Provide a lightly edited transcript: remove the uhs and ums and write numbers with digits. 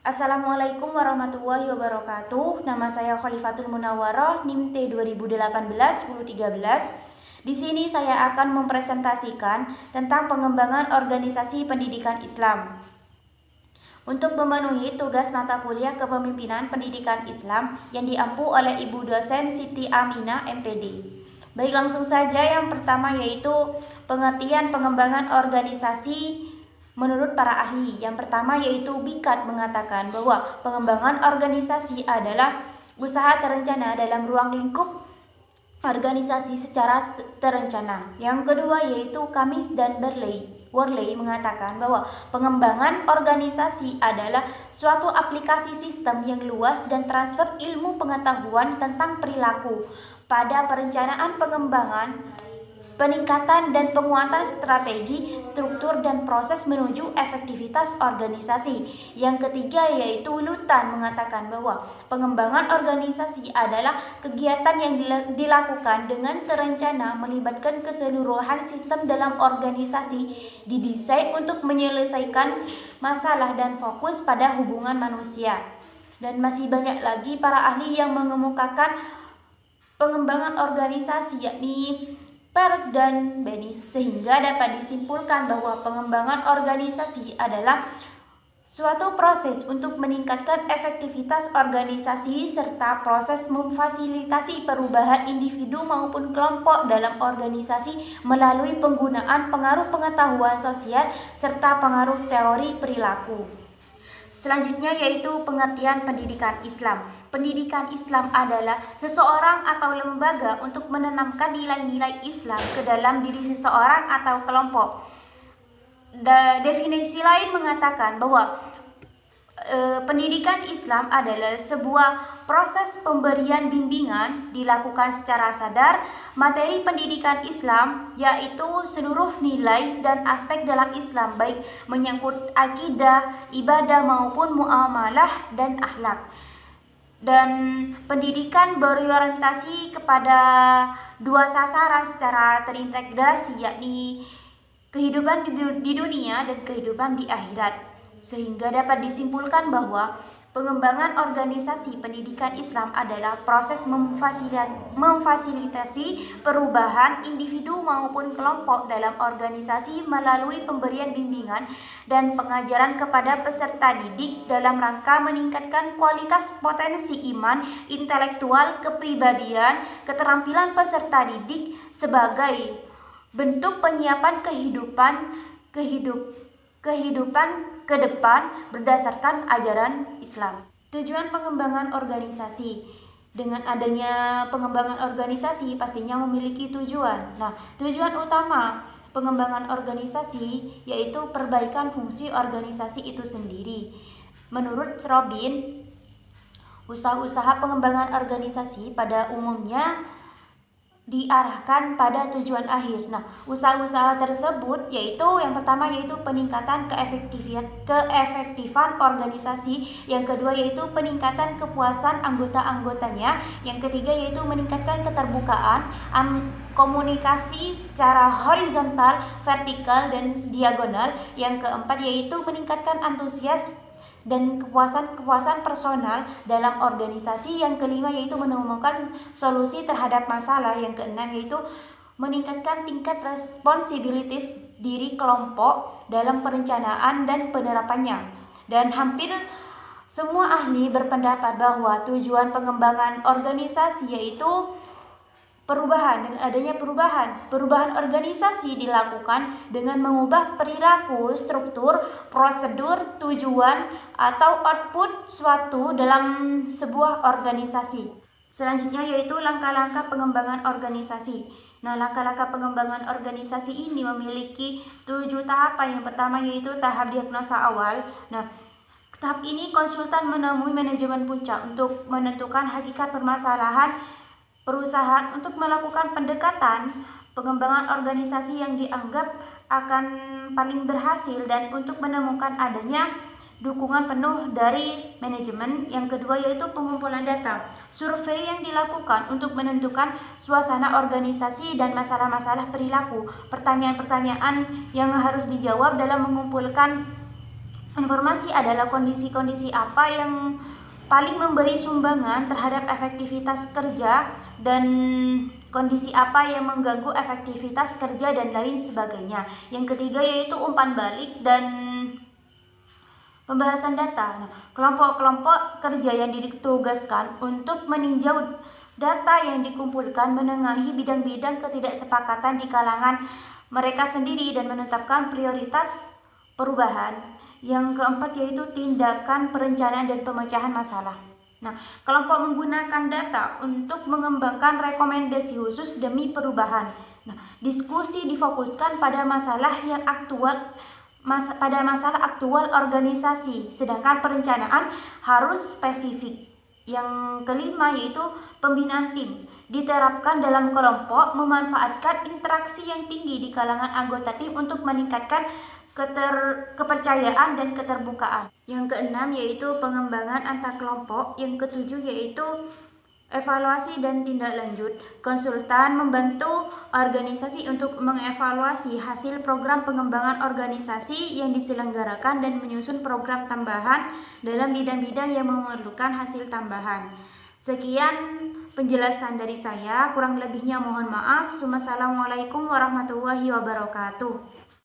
Assalamualaikum warahmatullahi wabarakatuh. Nama saya Khalifatul Munawwaroh, NIM T 2018-1013. Di sini saya akan mempresentasikan tentang pengembangan organisasi pendidikan Islam. Untuk memenuhi tugas mata kuliah Kepemimpinan Pendidikan Islam yang diampu oleh Ibu dosen Siti Aminah MPD. Baik, langsung saja yang pertama yaitu pengertian pengembangan organisasi menurut para ahli. Yang pertama yaitu BIKAD mengatakan bahwa pengembangan organisasi adalah usaha terencana dalam ruang lingkup organisasi secara terencana. Yang kedua yaitu Kamis dan Worley mengatakan bahwa pengembangan organisasi adalah suatu aplikasi sistem yang luas dan transfer ilmu pengetahuan tentang perilaku pada perencanaan pengembangan, peningkatan dan penguatan strategi, struktur, dan proses menuju efektivitas organisasi. Yang ketiga yaitu Lutan mengatakan bahwa pengembangan organisasi adalah kegiatan yang dilakukan dengan terencana melibatkan keseluruhan sistem dalam organisasi, didesain untuk menyelesaikan masalah dan fokus pada hubungan manusia. Dan masih banyak lagi para ahli yang mengemukakan pengembangan organisasi, yakni Perk dan Benis, sehingga dapat disimpulkan bahwa pengembangan organisasi adalah suatu proses untuk meningkatkan efektivitas organisasi serta proses memfasilitasi perubahan individu maupun kelompok dalam organisasi melalui penggunaan pengaruh pengetahuan sosial serta pengaruh teori perilaku. Selanjutnya yaitu pengertian pendidikan Islam. Pendidikan Islam adalah seseorang atau lembaga untuk menanamkan nilai-nilai Islam ke dalam diri seseorang atau kelompok. Definisi lain mengatakan bahwa pendidikan Islam adalah sebuah proses pemberian bimbingan dilakukan secara sadar. Materi pendidikan Islam yaitu seluruh nilai dan aspek dalam Islam, baik menyangkut akidah, ibadah maupun muamalah dan akhlak. Dan pendidikan berorientasi kepada dua sasaran secara terintegrasi, yakni kehidupan di dunia dan kehidupan di akhirat. Sehingga dapat disimpulkan bahwa pengembangan organisasi pendidikan Islam adalah proses memfasilitasi perubahan individu maupun kelompok dalam organisasi melalui pemberian bimbingan dan pengajaran kepada peserta didik dalam rangka meningkatkan kualitas potensi iman, intelektual, kepribadian, keterampilan peserta didik sebagai bentuk penyiapan kehidupan ke depan berdasarkan ajaran Islam. Tujuan pengembangan organisasi. Dengan adanya pengembangan organisasi pastinya memiliki tujuan. Nah, tujuan utama pengembangan organisasi yaitu perbaikan fungsi organisasi itu sendiri. Menurut Robin, usaha-usaha pengembangan organisasi pada umumnya diarahkan pada tujuan akhir. Nah, usaha-usaha tersebut yaitu yang pertama yaitu peningkatan keefektifan organisasi, yang kedua yaitu peningkatan kepuasan anggota-anggotanya, yang ketiga yaitu meningkatkan keterbukaan komunikasi secara horizontal, vertikal, dan diagonal, yang keempat yaitu meningkatkan antusias dan kepuasan personal dalam organisasi, yang kelima yaitu menemukan solusi terhadap masalah, yang keenam yaitu meningkatkan tingkat responsibilitas diri kelompok dalam perencanaan dan penerapannya. Dan hampir semua ahli berpendapat bahwa tujuan pengembangan organisasi yaitu perubahan. Dengan adanya perubahan organisasi dilakukan dengan mengubah perilaku, struktur, prosedur, tujuan, atau output suatu dalam sebuah organisasi. Selanjutnya yaitu langkah-langkah pengembangan organisasi. Nah, langkah-langkah pengembangan organisasi ini memiliki 7 tahapan. Yang pertama yaitu tahap diagnosa awal. Nah, tahap ini konsultan menemui manajemen puncak untuk menentukan hakikat permasalahan perusahaan untuk melakukan pendekatan pengembangan organisasi yang dianggap akan paling berhasil dan untuk menemukan adanya dukungan penuh dari manajemen. Yang kedua yaitu pengumpulan data. Survei yang dilakukan untuk menentukan suasana organisasi dan masalah-masalah perilaku. Pertanyaan-pertanyaan yang harus dijawab dalam mengumpulkan Informasi adalah kondisi-kondisi apa yang paling memberi sumbangan terhadap efektivitas kerja dan kondisi apa yang mengganggu efektivitas kerja dan lain sebagainya. Yang ketiga yaitu umpan balik dan pembahasan data. Kelompok-kelompok kerja yang ditugaskan untuk meninjau data yang dikumpulkan, menengahi bidang-bidang ketidaksepakatan di kalangan mereka sendiri dan menetapkan prioritas perubahan. Yang keempat yaitu tindakan perencanaan dan pemecahan masalah. Kelompok menggunakan data untuk mengembangkan rekomendasi khusus demi perubahan. Diskusi difokuskan pada masalah yang aktual organisasi, sedangkan perencanaan harus spesifik. Yang kelima yaitu pembinaan tim, diterapkan dalam kelompok, memanfaatkan interaksi yang tinggi di kalangan anggota tim untuk meningkatkan kepercayaan dan keterbukaan. Yang keenam yaitu pengembangan antar kelompok. Yang ketujuh yaitu evaluasi dan tindak lanjut. Konsultan membantu organisasi untuk mengevaluasi hasil program pengembangan organisasi yang diselenggarakan dan menyusun program tambahan dalam bidang-bidang yang memerlukan hasil tambahan. Sekian penjelasan dari saya, kurang lebihnya mohon maaf. Wassalamualaikum warahmatullahi wabarakatuh.